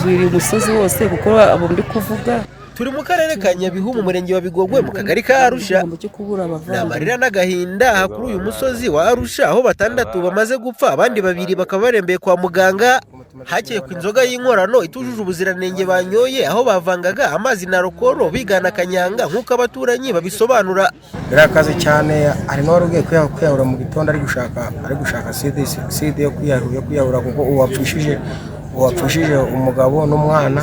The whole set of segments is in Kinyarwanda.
buzwiriye umusozi wose kuko abo ndi kuvuga. Turi mu karere ka Nyabihu mu murenge wa Bigogwe mu kagari ka Arusha. Ni amarira n'agahinda aha kuri uyu musozi wa Arusha aho 6 bamaze gupfa abandi 2 bakaba barembeye kwa muganga hakekwa inzoga y'inkorano itujuje ubuziranenge banyoye aho bavangaga amazi na rokoro bigana kanyanga nk'uko abaturanyi babisobanura. Birakaze cyane ari n'urugiye kwiyahura mu gitondo ari gushaka side yo kwiyahura kuko uwapfushije umugabo n'umwana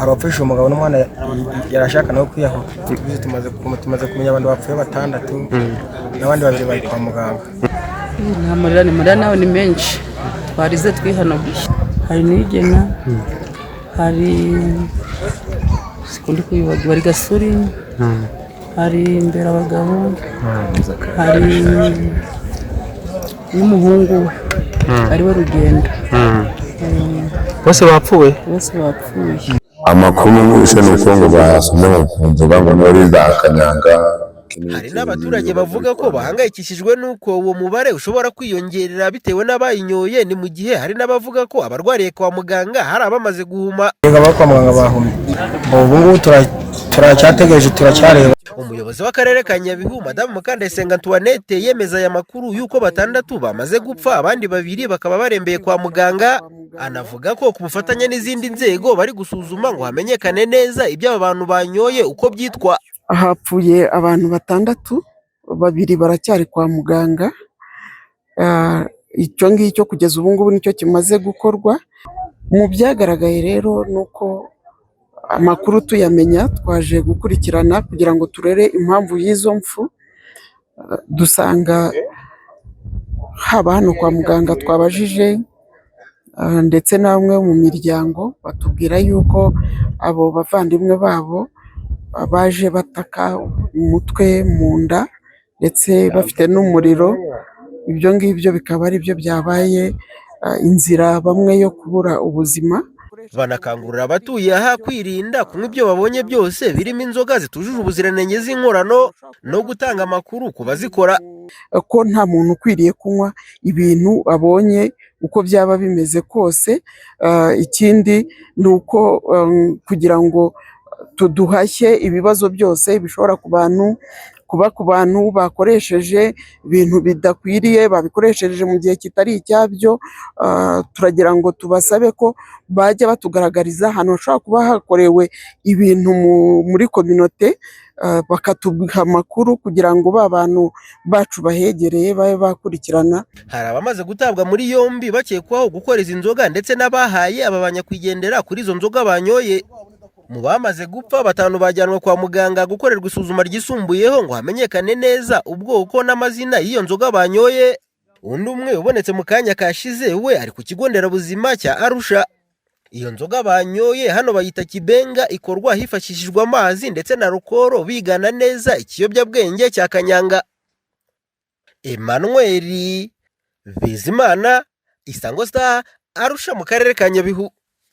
arapfisha umugabo n'umwana yarashaka no kwiyahura. Tumaze kumenya abantu bapfuye 6 n'abandi 2 bari kwa muganga. Amarira nawe ni menshi twarize twihanaguye. Hari Nigena, hari sikundi kuyibagwa ari Gasuri, hari Mbera abagabo, hari n'umuhungu ari we Rugenda. Bose bapfuye. Amakuru y'ubushe nuko ngo basomye mu nzoga ngo muri za Kanyanga. Hari n'abaturage bavuga ko bahangayikishijwe nuko uwo mubare ushobora kwiyongerera bitewe n'abayinyoye, ni mu gihe hari n'abavuga ko abarwariye kwa muganga hari abamaze guhuma. Kwa muganga bahumye. Ubu ngubu turacyategereje turacyareba. Umuyobozi w'akarere ka Nyabihu Madame Mukandayisenga Antoinette yemeza aya makuru yuko 6 bamaze gupfa abandi 2 bakaba barembeye kwa muganga. Anavuga ko ku bufatanye n'izindi nzego bari gusuzuma ngo hamenyekane neza ibyo aba bantu banyoye uko byitwa. Hapfuye abantu 6, 2 baracyari kwa muganga. Icyo ngicyo kugeza ubu ngubu nicyo kimaze gukorwa. Mu byagaragaye rero nuko amakuru tuyamenya, twaje gukurikirana kugira ngo turere impamvu y'izo mfu. Dusanga haba hano kwa muganga twabajije ndetse na bamwe mu miryango batubwira yuko abo bavandimwe babo baje bataka umutwe mu nda ndetse bafite n'umuriro. Ibyo ngibyo bikaba ari byo byabaye inzira bamwe yo kubura ubuzima. Banakangurira abatuye aha kwirinda kunywa ibyo babonye byose birimo inzoga zitujuje ubuziranenge z'inkorano no gutanga amakuru ku bazikora. Ko nta muntu ukwiriye kunywa ibintu abonye uko byaba bimeze kose. Ikindi ni uko kugira ngo tuduhashye ibibazo byose bishobora kuba ku bantu bakoresheje ibintu bidakwiriye, babikoresheje mu gihe kitari icyabyo, turagira ngo tubasabe ko bajya batugaragariza ahantu hashobora kuba hakorewe ibintu muri kominote, bakatuha amakuru kugira ngo ba bantu bacu bahegereye babe bakurikirana. Hari abamaze gutabwa muri yombi bakekwaho gukora izi nzoga ndetse n'abahaye aba banyakwigendera kuri izo nzoga banyoye. Mu bamaze gupfa 5 bajyanwe kwa muganga gukorerwa isuzuma ryisumbuyeho ngo hamenyekane neza ubwoko n'amazina y'iyo nzoga banyoye. Undi umwe ubonetse mu kanya kashize we ari ku kigo nderabuzima cya Arusha. Iyo nzoga banyoye hano bayita kibenga, ikorwa hifashishijwe amazi ndetse na rukoro bigana neza ikiyobyabwenge cya kanyanga. Emmanuel Bizimana, Isango Star, Arusha mu karere ka Nyabihu.